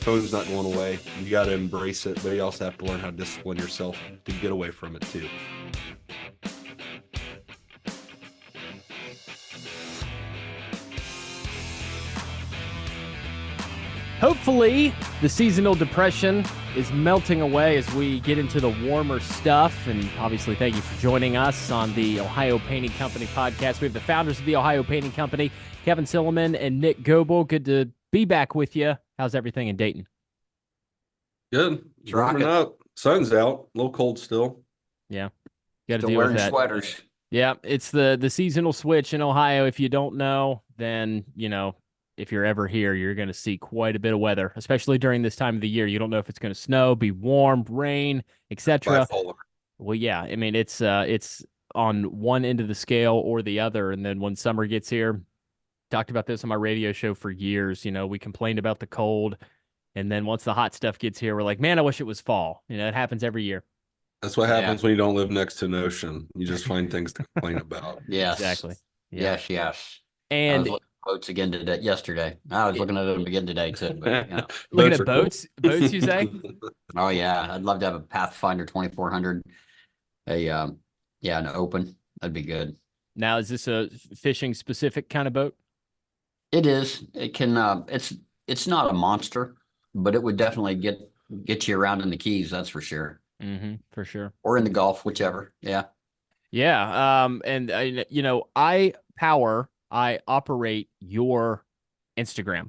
Phone's not going away. You got to embrace it, but you also have to learn how to discipline yourself to get away from it too. Hopefully, the seasonal depression is melting away as we get into the warmer stuff. And obviously, thank you for joining us on the Ohio Painting Company podcast. We have the founders of the Ohio Painting Company, Kevin Silliman and Nick Goebel. Good to be back with you. How's everything in Dayton? Good. Warming up. Sun's out. A little cold still. Yeah. Got to Still deal with wearing that. sweaters. Yeah, it's the seasonal switch in Ohio. If you don't know, then, if you're ever here, you're going to see quite a bit of weather, especially during this time of the year. You don't know if it's going to snow, be warm, rain, etc. Well, yeah, I mean, it's on one end of the scale or the other. And then when summer gets here, talked about this on my radio show for years. We complained about the cold. And then once the hot stuff gets here, we're like, man, I wish it was fall. It happens every year. That's what happens when you don't live next to an ocean. You just find things to complain about. Yes. Exactly. Yeah. Yes. And I was looking at boats again yesterday. I was looking at them again today too. But, looking at boats, cool. boats, you say? Oh yeah, I'd love to have a Pathfinder 2400, an open. That'd be good. Now, is this a fishing specific kind of boat? It is. It can. It's not a monster, but it would definitely get you around in the Keys. That's for sure. Mm-hmm, for sure. Or in the Gulf, whichever. Yeah. Yeah. And I operate your Instagram.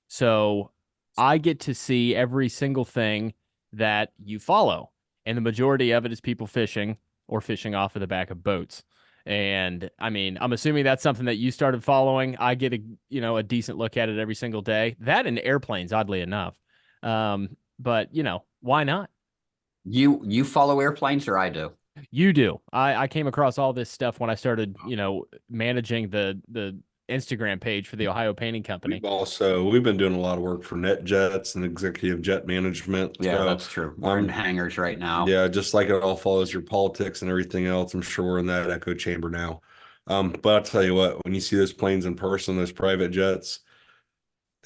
So I get to see every single thing that you follow. And the majority of it is people fishing or fishing off of the back of boats. And I mean, I'm assuming that's something that you started following. I get a decent look at it every single day. That and airplanes, oddly enough. But why not? You follow airplanes, or I do? You do. I came across all this stuff when I started, managing the Instagram page for the Ohio Painting Company. We've been doing a lot of work for NetJets and executive jet management. Yeah, that's true. We're in hangars right now. Yeah, just like it all follows your politics and everything else. I'm sure we're in that echo chamber now. But I'll tell you what, when you see those planes in person, those private jets,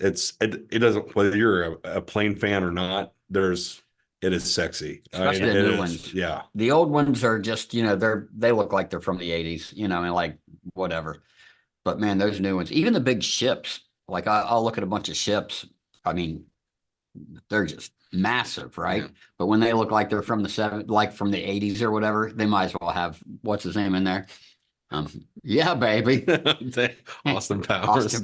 it doesn't, whether you're a plane fan or not, it is sexy. Especially the new ones. Yeah. The old ones are just, they look like they're from the 80s, and like whatever. But man, those new ones, even the big ships, like I'll look at a bunch of ships. I mean, they're just massive, right? Yeah. But when they look like they're from from the 80s or whatever, they might as well have, what's his name in there? Yeah, baby. Austin Powers.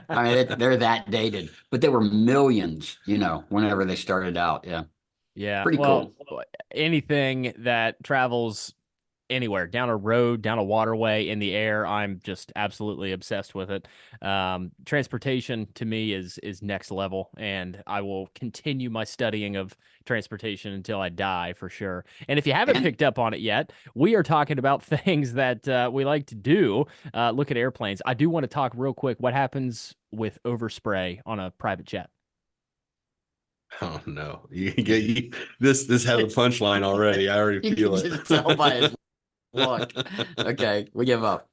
I mean, they're that dated, but they were millions, whenever they started out. Yeah. Yeah. Pretty cool. Anything that travels anywhere, down a road, down a waterway, in the air, I'm just absolutely obsessed with it. Transportation to me is next level, and I will continue my studying of transportation until I die, for sure. And if you haven't picked up on it yet, we are talking about things that we like to do. Look at airplanes. I do want to talk real quick. What happens with overspray on a private jet? Oh no! This has a punchline already. I already feel it. Just tell by his look. Okay, we give up.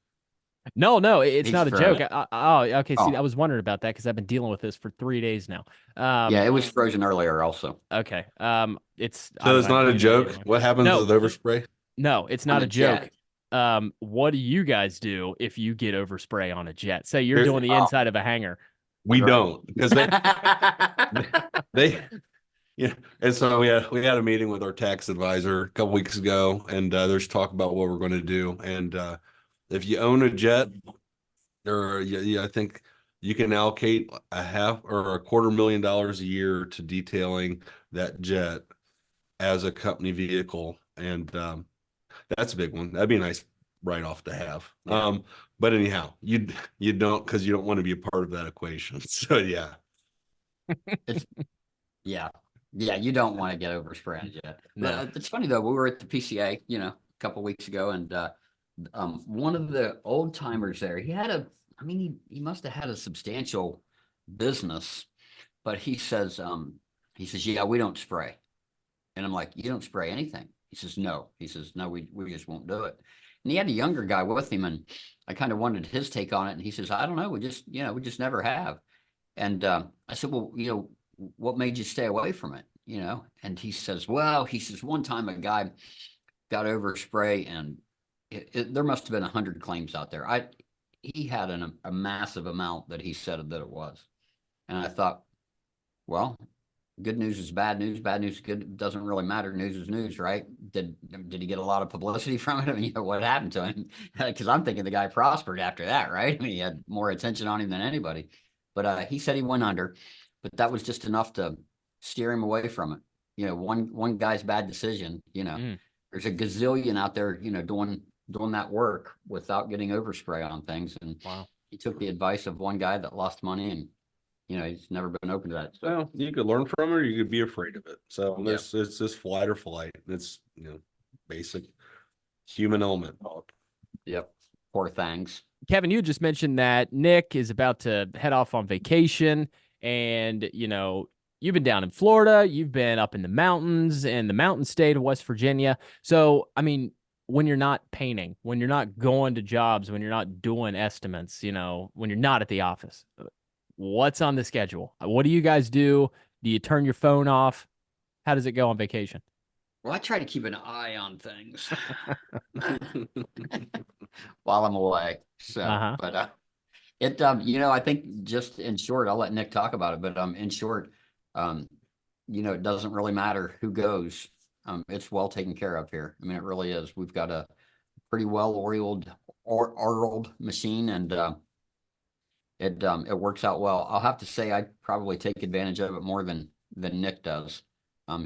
No, it's not a joke. Okay. See, I was wondering about that because I've been dealing with this for 3 days now. Yeah, it was frozen earlier also. Okay. It's not a joke. What happens with overspray? No, it's not a joke. What do you guys do if you get overspray on a jet? Say you're doing the inside of a hangar. We don't, because and so we had a meeting with our tax advisor a couple weeks ago, and there's talk about what we're going to do. And if you own a jet, I think you can allocate a half or $250,000 a year to detailing that jet as a company vehicle, and that's a big one. That'd be a nice write-off to have. Yeah. But anyhow, you don't, because you don't want to be a part of that equation. So yeah. Yeah, you don't want to get overspray on a jet. No. It's funny though. We were at the PCA, a couple weeks ago, and one of the old timers there, he must have had a substantial business, but he says, yeah, we don't spray. And I'm like, you don't spray anything? He says, no. He says, no, we just won't do it. And he had a younger guy with him, and I kind of wanted his take on it. And he says, I don't know. We just never have. And I said, well, what made you stay away from it? You know? And he says, well, he says, one time a guy got overspray and there must have been 100 claims out there. He had a massive amount that he said that it was. And I thought, well, good news is bad news. Bad news is good. It doesn't really matter. News is news, right? Did he get a lot of publicity from it? I mean, what happened to him? Because I'm thinking the guy prospered after that, right? I mean, he had more attention on him than anybody. But he said he went under, but that was just enough to steer him away from it. You know, one guy's bad decision. You know, there's a gazillion out there, you know, doing that work without getting overspray on things. And Wow. he took the advice of one guy that lost money, and you know, he's never been open to that. Well, you could learn from it, or you could be afraid of it. So it's just flight or flight. It's, you know, basic human element. Yep. Poor things. Kevin, you just mentioned that Nick is about to head off on vacation, and you know, you've been down in Florida, you've been up in the mountains in the mountain state of West Virginia. So, I mean, when you're not painting, when you're not going to jobs, when you're not doing estimates, you know, when you're not at the office, what's on the schedule? What do you guys do? Do you turn your phone off? How does it go on vacation? Well, I try to keep an eye on things while I'm away. So, but you know, I think just in short, I'll let Nick talk about it, but in short, you know, it doesn't really matter who goes. It's well taken care of here. I mean, it really is. We've got a pretty well oiled machine, and it works out well. I'll have to say I probably take advantage of it more than Nick does.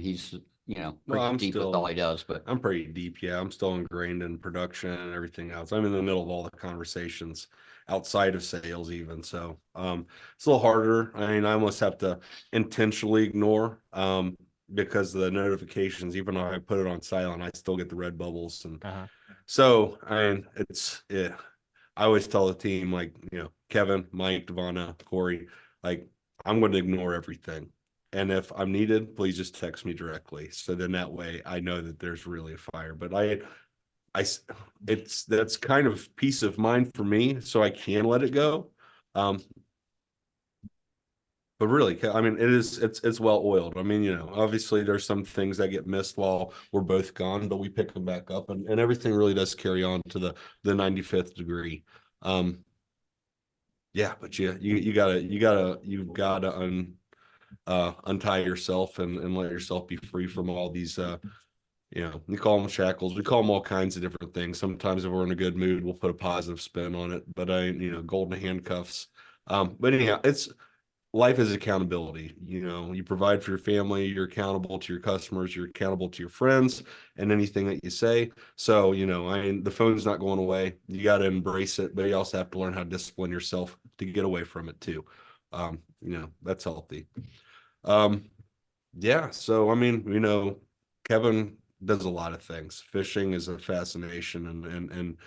He's, you know, pretty deep with all he does, but I'm pretty deep. Yeah, I'm still ingrained in production and everything else. I'm in the middle of all the conversations outside of sales even. So it's a little harder. I mean, I almost have to intentionally ignore because the notifications, even though I put it on silent, I still get the red bubbles. And so, I mean, I always tell the team, like, you know, Kevin, Mike, Devonna, Corey, like, I'm going to ignore everything. And if I'm needed, please just text me directly. So then that way I know that there's really a fire. But that's kind of peace of mind for me, so I can let it go. But really, I mean, it's well oiled. I mean, you know, obviously there's some things that get missed while we're both gone, but we pick them back up, and everything really does carry on to the 95th degree. Yeah, but you've gotta untie yourself and let yourself be free from all these you know, we call them shackles, we call them all kinds of different things. Sometimes if we're in a good mood, we'll put a positive spin on it, but you know, golden handcuffs. But anyhow, life is accountability. You know, you provide for your family, you're accountable to your customers, you're accountable to your friends and anything that you say. So, you know, the phone's not going away. You got to embrace it, but you also have to learn how to discipline yourself to get away from it too. You know, that's healthy. Yeah. So, I mean, you know, Kevin does a lot of things. Fishing is a fascination and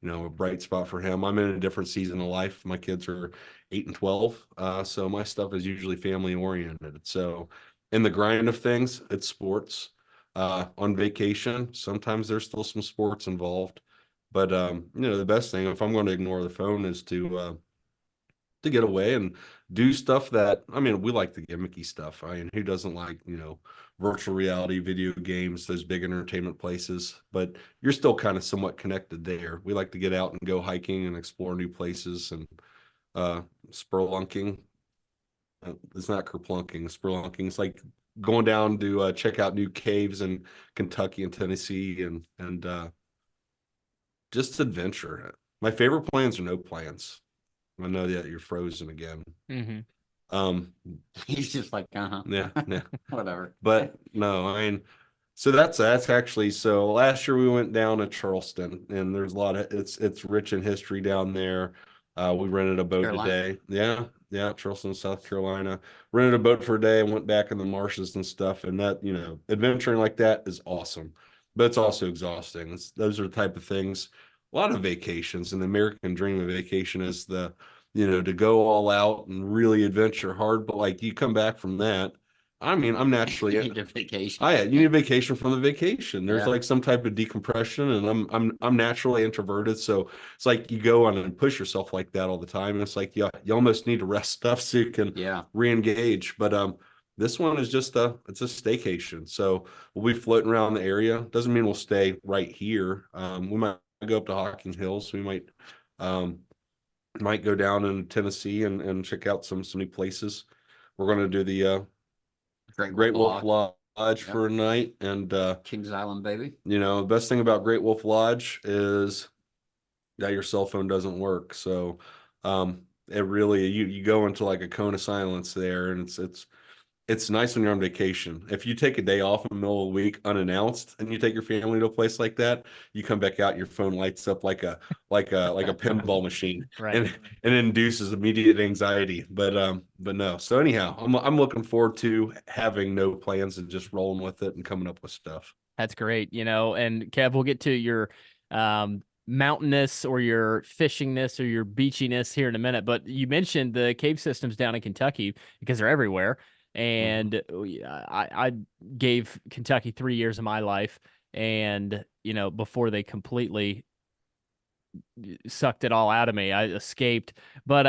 you know, a bright spot for him. I'm in a different season of life. My kids are 8 and 12. So my stuff is usually family oriented. So in the grind of things, it's sports. On vacation, sometimes there's still some sports involved. But you know, the best thing, if I'm going to ignore the phone, is to get away and do stuff that, I mean, we like the gimmicky stuff. I mean, who doesn't like, you know, virtual reality, video games, those big entertainment places, but you're still kind of somewhat connected there. We like to get out and go hiking and explore new places, and spelunking. It's not kerplunking, spelunking. It's like going down to check out new caves in Kentucky and Tennessee and just adventure. My favorite plans are no plans. I know that you're frozen again. He's just like, yeah, whatever. But no, I mean, so that's actually, so last year we went down to Charleston, and there's a lot of, it's rich in history down there. We rented a boat today. Yeah, Charleston, South Carolina. Rented a boat for a day and went back in the marshes and stuff. And that, you know, adventuring like that is awesome, but it's also exhausting. Those are the type of things. A lot of vacations, and the American dream of vacation is you know, to go all out and really adventure hard. But like, you come back from that, I mean, I'm naturally You need a vacation. you need a vacation from the vacation. There's Yeah. like some type of decompression, and I'm naturally introverted, so it's like you go on and push yourself like that all the time, and it's like you almost need to rest stuff so you can re-engage. But This one is just it's a staycation. So we'll be floating around the area. Doesn't mean we'll stay right here. We might go up to Hocking Hills. We might go down in Tennessee and check out some new places. We're going to do the Great Wolf Lodge Yep. for a night. And Kings Island, baby. you know, the best thing about Great Wolf Lodge is that your cell phone doesn't work. So it really you go into like a cone of silence there, and it's nice when you're on vacation. If you take a day off in the middle of the week unannounced and you take your family to a place like that, you come back out, your phone lights up like a pinball machine, Right. and it induces immediate anxiety. But no. So anyhow, I'm looking forward to having no plans and just rolling with it and coming up with stuff. That's great. You know, and Kev, we'll get to your mountainous or your fishingness or your beachiness here in a minute. But you mentioned the cave systems down in Kentucky because they're everywhere. And I gave Kentucky 3 years of my life, and you know, before they completely sucked it all out of me, I escaped. But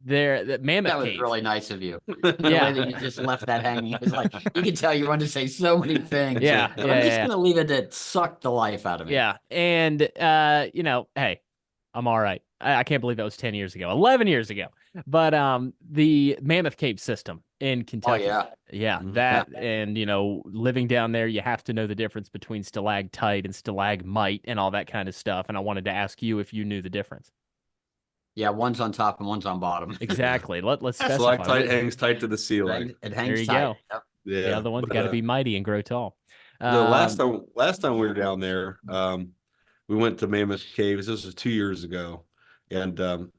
the Mammoth That was Cave. really nice of you. The Yeah. way that you just left that hanging. It's like you can tell you wanted to say so many things. Yeah, But yeah, I'm just yeah. gonna leave it that sucked the life out of me. Yeah, and you know, hey, I'm all right. I can't believe that was 10 years ago, 11 years ago. But the Mammoth Cave system in Oh Kentucky. yeah. Yeah, Mhm. that, and you know, living down there, you have to know the difference between stalactite and stalagmite and all that kind of stuff. And I wanted to ask you if you knew the difference. Yeah, one's on top and one's on bottom. Exactly. Let's specify. Stalactite hangs tight to the ceiling. It hangs you tight. go. Yep. Yeah. The other one's but, got to be mighty and grow tall. the last time we were down there, we went to Mammoth Caves. This was 2 years ago, and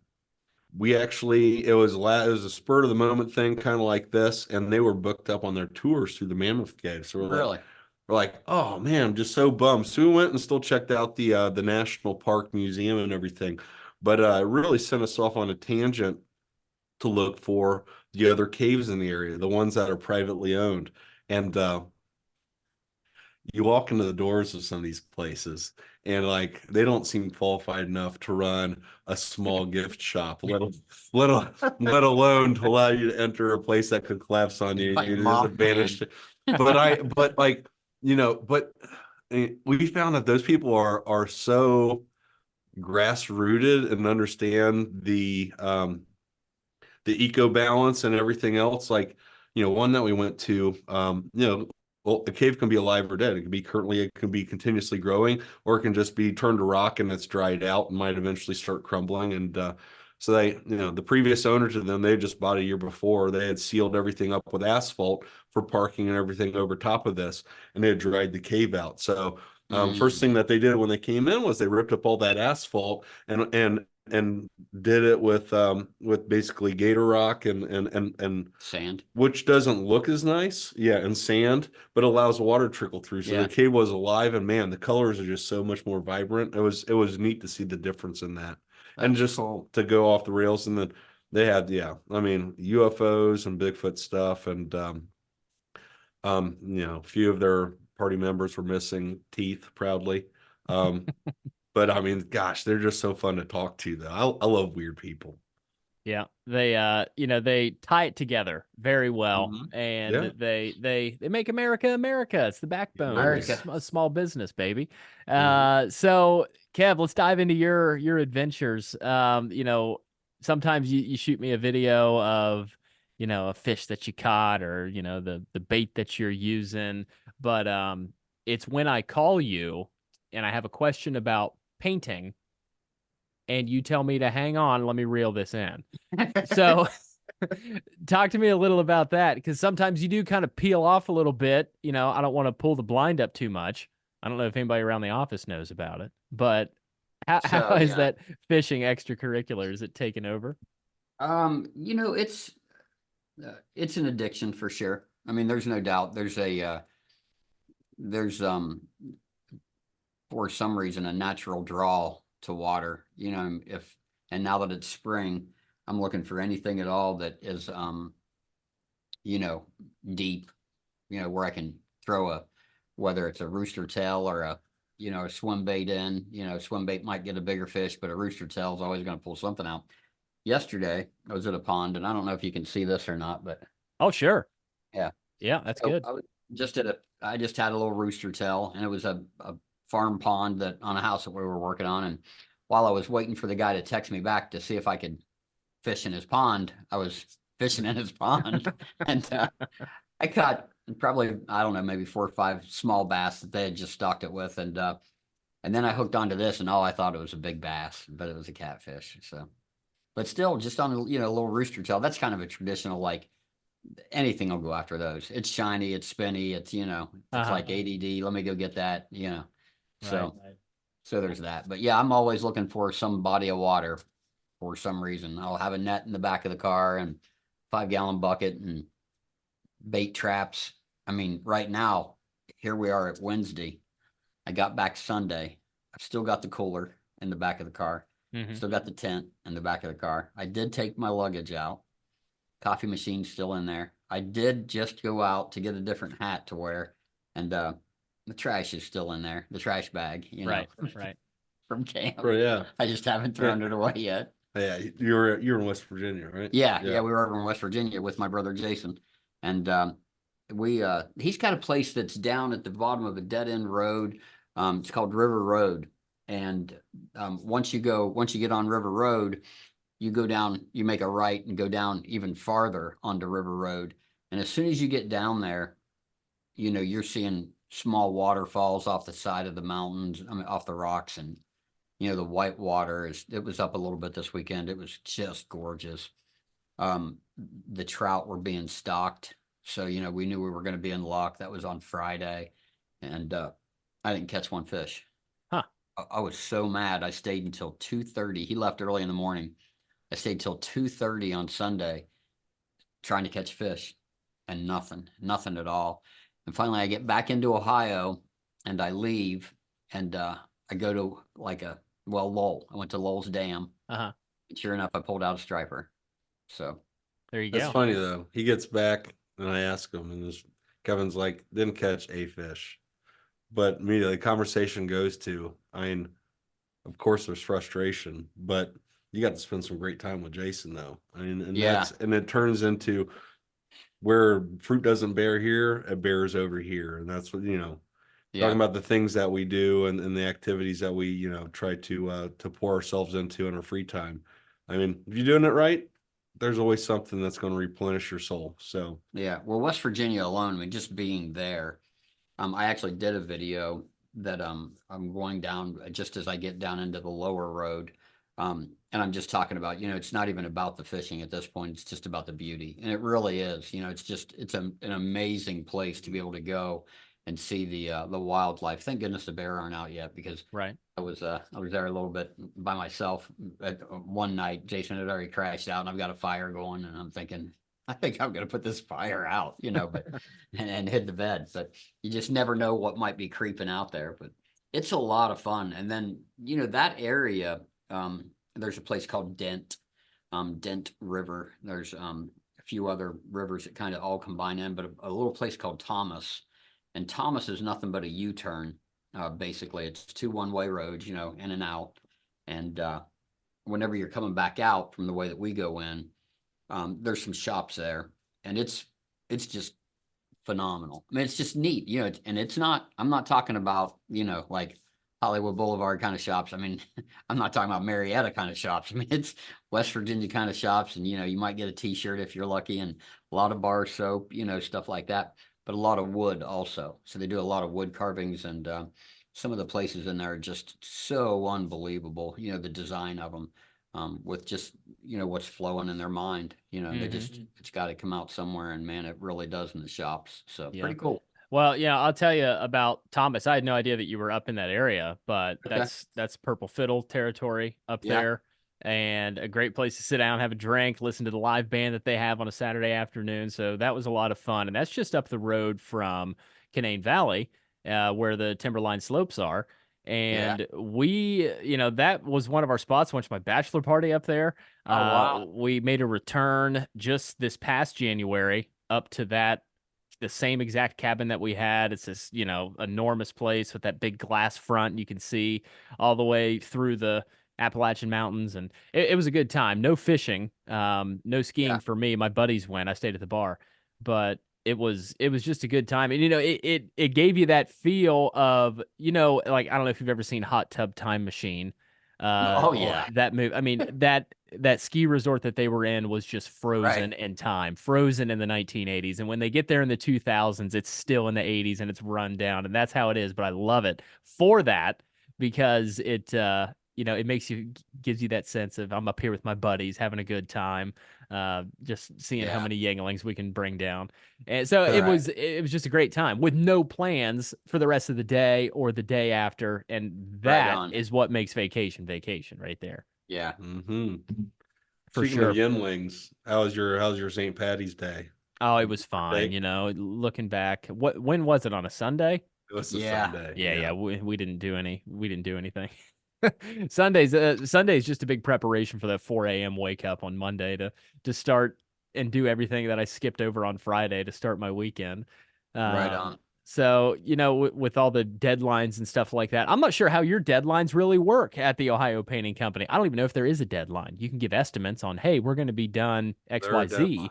we actually it was a spur of the moment thing, kind of like this, and they were booked up on their tours through the Mammoth Cave. So Really? we're like, oh man, I'm just so bummed. So we went and still checked out the National Park Museum and everything, but it really sent us off on a tangent to look for the other caves in the area, the ones that are privately owned, and you walk into the doors of some of these places and like they don't seem qualified enough to run a small gift shop, let alone to allow you to enter a place that could collapse on you. Like You're Mothman. disadvantaged. But like, you know, we found that those people are so grass-rooted and understand the eco balance and everything else. Like, you know, one that we went to, you know, well, a cave can be alive or dead. It can be continuously growing, or it can just be turned to rock and it's dried out and might eventually start crumbling. And so they, you know, the previous owners of them, they just bought a year before. They had sealed everything up with asphalt for parking and everything over top of this, and they had dried the cave out. So first thing that they did when they came in was they ripped up all that asphalt and did it with basically gator rock and Sand. which doesn't look as nice, yeah, and sand, but allows water to trickle through. So Yeah. the cave was alive, and man, the colors are just so much more vibrant. It was neat to see the difference in that. And That's just cool. to go off the rails, and then they had, yeah, I mean, UFOs and Bigfoot stuff, and you know, a few of their party members were missing teeth proudly. But I mean, gosh, they're just so fun to talk to, though. I love weird people. Yeah, they you know, they tie it together very well, Mhm. and Yeah. they make America America. It's the backbone. America. It's a small business, baby. Mhm. So Kev, let's dive into your adventures. You know, sometimes you shoot me a video of, you know, a fish that you caught, or you know, the bait that you're using, but it's when I call you and I have a question about painting, and you tell me to hang on, let me reel this in. So talk to me a little about that, because sometimes you do kind of peel off a little bit. You know, I don't want to pull the blind up too much. I don't know if anybody around the office knows about it, but how So, is yeah. that fishing extracurricular? Is it taken over? You know, it's an addiction for sure. I mean, there's no doubt. There's for some reason a natural draw to water. You know, and now that it's spring, I'm looking for anything at all that is you know, deep. You know, where I can throw whether it's a rooster tail or a swim bait in. You know, swim bait might get a bigger fish, but a rooster tail is always going to pull something out. Yesterday, I was at a pond, and I don't know if you can see this or not, but Oh, sure. yeah, Yeah, that's So good. I just had a little rooster tail, and it was a farm pond that on a house that we were working on. And while I was waiting for the guy to text me back to see if I could fish in his pond, I was fishing in his pond, and I caught probably, I don't know, maybe 4 or 5 small bass that they had just stocked it with, and then I hooked onto this, and all I thought it was a big bass, but it was a catfish. So, but still, just on a little rooster tail. That's kind of a traditional, like, anything will go after those. It's shiny, it's spinny, it's it's Uh-huh. like ADD. Let me go get that. Right. So so there's that. But yeah, I'm always looking for some body of water for some reason. I'll have a net in the back of the car and 5-gallon bucket and bait traps. I mean, right now, here we are at Wednesday. I got back Sunday. I've still got the cooler in the back of the car. Mhm. Still got the tent in the back of the car. I did take my luggage out. Coffee machine's still in there. I did just go out to get a different hat to wear, and the trash is still in there. The trash bag, Right. Right. from camp. Oh, yeah. I just haven't thrown it away yet. Yeah, you're in West Virginia, right? Yeah, we were over in West Virginia with my brother Jason, and he's got a place that's down at the bottom of a dead end road. It's called River Road, and once you get on River Road, you go down, you make a right and go down even farther onto River Road, and as soon as you get down there, you're seeing small waterfalls off the side of the mountains, I mean, off the rocks, and the white water it was up a little bit this weekend. It was just gorgeous. The trout were being stocked. So, we knew we were going to be in luck. That was on Friday. And I didn't catch one fish. Huh. I was so mad. I stayed until 2:30. He left early in the morning. I stayed till 2:30 on Sunday trying to catch fish, and nothing at all. And finally I get back into Ohio and I leave, and I go to Lowell. I went to Lowell's Dam. Uh-huh. And sure enough, I pulled out a striper. So There you That's go. funny though. He gets back and I ask him, and Kevin's like, didn't catch a fish. But immediately conversation goes to, I mean, of course there's frustration, but you got to spend some great time with Jason though. I mean, Yeah. and it turns into where fruit doesn't bear here, it bears over here. And that's what, yeah, talking about the things that we do and the activities that we, try to pour ourselves into in our free time. I mean, if you're doing it right, there's always something that's going to replenish your soul. So yeah. Well, West Virginia alone, I mean, just being there, I actually did a video that I'm going down just as I get down into the lower road. And I'm just talking about, it's not even about the fishing at this point. It's just about the beauty. And it really is, it's an amazing place to be able to go and see the wildlife. Thank goodness the bear aren't out yet, because Right. I was there a little bit by myself one night. Jason had already crashed out, and I've got a fire going, and I'm thinking, I think I'm going to put this fire out, but and hit the bed. But you just never know what might be creeping out there. But it's a lot of fun. And then that area, there's a place called Dent River. There's a few other rivers that kind of all combine in, but a little place called Thomas, and Thomas is nothing but a U-turn. Basically, it's 2 one-way roads, in and out. And whenever you're coming back out from the way that we go in, there's some shops there, and it's just phenomenal. I mean, it's just neat, and it's not, I'm not talking about, like Hollywood Boulevard kind of shops. I mean, I'm not talking about Marietta kind of shops. I mean, it's West Virginia kind of shops, and, you might get a t-shirt if you're lucky, and a lot of bar soap, stuff like that, but a lot of wood also. So they do a lot of wood carvings, and some of the places in there are just so unbelievable, the design of them. With just what's flowing in their mind, they just, it's got to come out somewhere, and man, it really does in the shops. So Yeah. pretty cool. Well, yeah, I'll tell you about Thomas. I had no idea that you were up in that area, but Okay. that's Purple Fiddle territory up Yeah. there, and a great place to sit down, have a drink, listen to the live band that they have on a Saturday afternoon. So that was a lot of fun, and that's just up the road from Canaan Valley, where the Timberline slopes are. And we, that was one of our spots. Went to my bachelor party up there. Oh, wow. We made a return just this past January up to the same exact cabin that we had. It's this, enormous place with that big glass front. You can see all the way through the Appalachian Mountains, and it was a good time. No fishing, no skiing Yeah. for me. My buddies went. I stayed at the bar, but it was just a good time. And it gave you that feel of, like, I don't know if you've ever seen Hot Tub Time Machine. Oh yeah, That movie. I mean, that ski resort that they were in was just right. frozen in time, frozen in the 1980s. And when they get there in the 2000s, it's still in the 80s and it's run down. And that's how it is. But I love it for that because it makes you, gives you that sense of I'm up here with my buddies having a good time, just seeing how Yeah, many Yanglings we can bring down. And so it right. was it was just a great time with no plans for the rest of the day or the day after. And Right that on. is what makes vacation right there. Yeah. Hmm. For Speaking of sure. Yinlings, how's your St. Patty's Day? Oh, it was fine, Day? looking back. When was it, on a Sunday? It was a Yeah. Sunday. Yeah, Yeah. yeah, we didn't do anything. Sunday's just a big preparation for that 4 a.m. wake up on Monday to start and do everything that I skipped over on Friday to start my weekend. Right Um, on. so with all the deadlines and stuff like that, I'm not sure how your deadlines really work at the Ohio Painting Company. I don't even know if there is a deadline. You can give estimates on, hey, we're going to be done X, There are Y, Z. deadlines.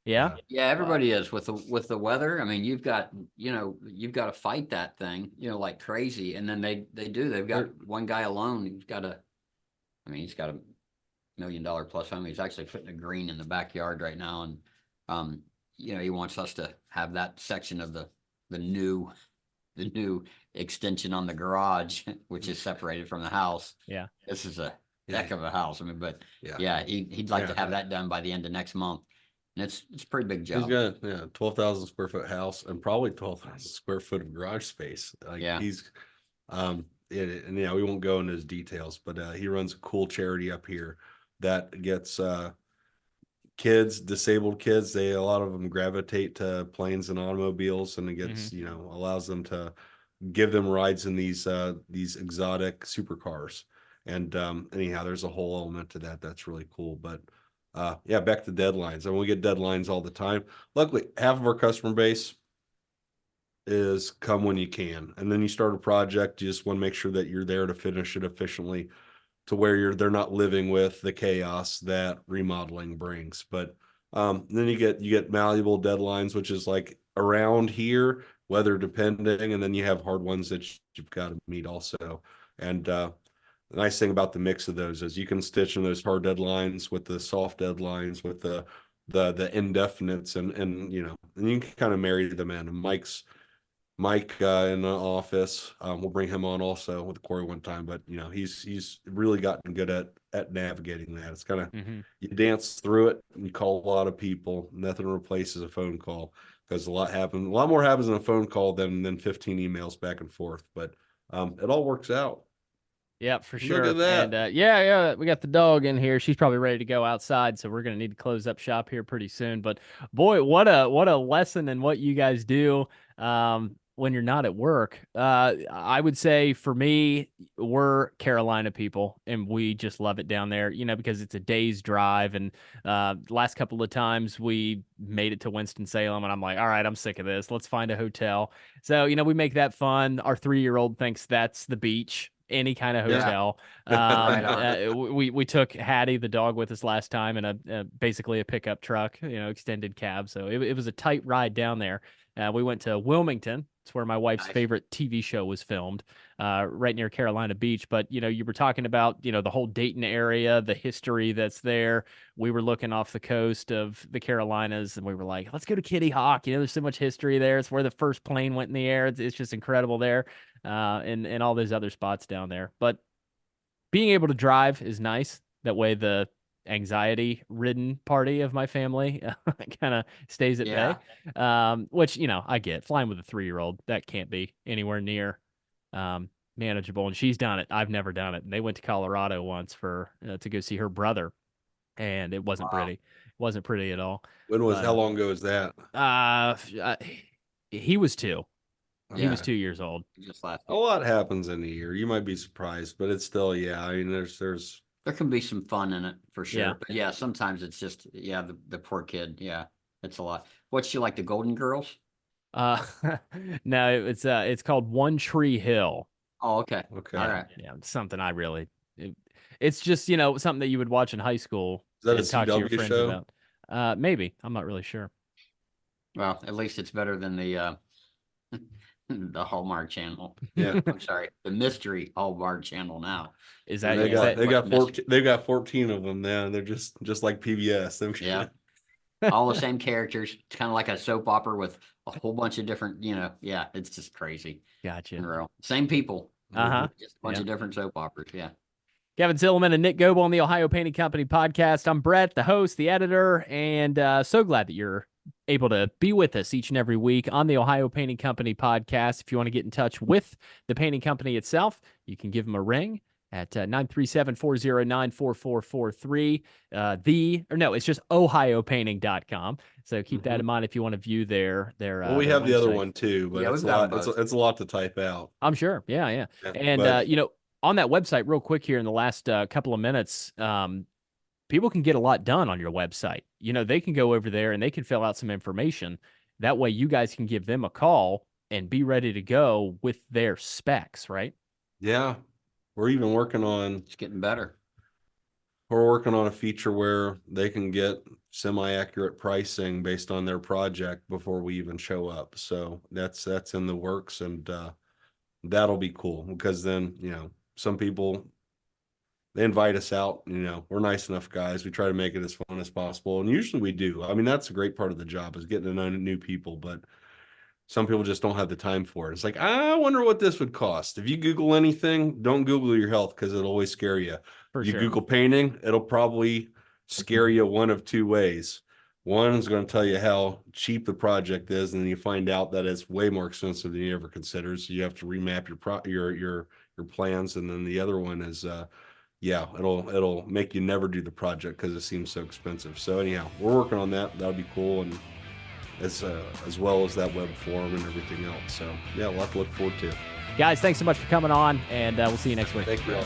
Yeah. Yeah. Yeah, everybody is with the weather. I mean, you've got to fight that thing, like crazy. And then they do. They've got There- one guy alone. He's got $1 million plus home. He's actually putting a green in the backyard right now, and he wants us to have that section of the new the new extension on the garage, which is separated from the house. Yeah. This is a Yeah. heck of a house. I mean, but Yeah. yeah, he'd like to Yeah. have that done by the end of next month. And it's a pretty big He's job. got 12,000 square foot house and probably 12,000 square foot of garage space. Like Yeah. he's and yeah, we won't go into his details, but he runs a cool charity up here that gets disabled kids. A lot of them gravitate to planes and automobiles, and it gets, allows them to give them rides in these exotic supercars. And anyhow, there's a whole element to that that's really cool. But yeah, back to deadlines. And we get deadlines all the time. Luckily, half of our customer base is come when you can. And then you start a project, you just want to make sure that you're there to finish it efficiently to where they're not living with the chaos that remodeling brings. But then you get malleable deadlines, which is like around here, weather depending, and then you have hard ones that you've got to meet also. And the nice thing about the mix of those is you can stitch in those hard deadlines with the soft deadlines with the indefinites, and you can kind of marry them in. And Mike in the office. We'll bring him on also with Corey one time, but he's really gotten good at navigating that. It's kind of you dance through it and you call a lot of people. Nothing replaces a phone call because a lot more happens in a phone call than 15 emails back and forth. But it all works out. Yeah, for Look sure. at that. And yeah, we got the dog in here. She's probably ready to go outside, so we're gonna need to close up shop here pretty soon. But boy, what a lesson in what you guys do when you're not at work. I would say for me, we're Carolina people, and we just love it down there. Because it's a day's drive, and last couple of times we made it to Winston-Salem, and I'm like, all right, I'm sick of this. Let's find a hotel. So we make that fun. Our 3-year-old thinks that's the beach. Any kind of Yeah. hotel. Right on. We took Hattie the dog with us last time in basically a pickup truck, extended cab. So it was a tight ride down there. We went to Wilmington. It's where my wife's Nice. favorite TV show was filmed, right near Carolina Beach. But you were talking about the whole Dayton area, the history that's there. We were looking off the coast of the Carolinas, and we were like, let's go to Kitty Hawk. There's so much history there. It's where the first plane went in the air. It's just incredible there, and all those other spots down there. But being able to drive is nice. That way, the anxiety-ridden party of my family kind of stays at Yeah. bay. Which I get. Flying with a 3-year-old, that can't be anywhere near manageable. And she's done it. I've never done it. And they went to Colorado once to go see her brother, and it wasn't Wow. pretty. It wasn't pretty at all. How long ago was that? He was 2. He was Okay. 2 years old. Just last. A lot happens in a year. You might be surprised, but it's still, yeah. I mean, there's There can be some fun in it for sure. Yeah. But yeah, sometimes it's just the poor kid. Yeah, it's a lot. What's she like, the Golden Girls? Uh, no, it's called One Tree Hill. Oh, okay. okay. All right. Yeah, it's something it's just something that you would watch in high school Is that a and talk to your CW friends show? about. Maybe, I'm not really sure. Well, at least it's better than the the Hallmark Channel. Yeah. I'm sorry, the Mystery Hallmark Channel now. Is And that, is that they got What's 14, they've got 14 of them now. They're just like PBS. Yeah. All the same characters. It's kind of like a soap opera with a whole bunch of different, yeah, it's just crazy. In gotcha? real. Same people. Uh-huh. Just a bunch Yeah. of different soap operas. Yeah. Kevin Zillman and Nick Goebel on the Ohio Painting Company podcast. I'm Brett, the host, the editor, and so glad that you're able to be with us each and every week on the Ohio Painting Company podcast. If you want to get in touch with the painting company itself, you can give them a ring at 937-409-4443. It's just ohiopainting.com. So keep that in mind if you want to view their Well, we their have the other website. one too, but Yeah, it's a we've got lot. them both. It's a lot to type out. I'm sure. Yeah. Yeah, And, but- on that website, real quick here in the last couple of minutes, people can get a lot done on your website. They can go over there and they can fill out some information. That way you guys can give them a call and be ready to go with their specs, right? Yeah, we're even working on It's getting better. a feature where they can get semi-accurate pricing based on their project before we even show up. So that's in the works, and that'll be cool because then, some people, they invite us out, we're nice enough guys. We try to make it as fun as possible. And usually we do. I mean, that's a great part of the job is getting to know new people, but some people just don't have the time for it. It's like, I wonder what this would cost. If you Google anything, don't Google your health because it'll always scare you. For You sure. Google painting, it'll probably scare you one of two ways. One is going to tell you how cheap the project is, and then you find out that it's way more expensive than you ever considered. So you have to remap your plans. And then the other one is, it'll make you never do the project because it seems so expensive. So anyhow, we're working on that. That'll be cool, and as well as that web form and everything else. So yeah, a lot to look forward to. Guys, thanks so much for coming on, and we'll see you next week. Thank you all.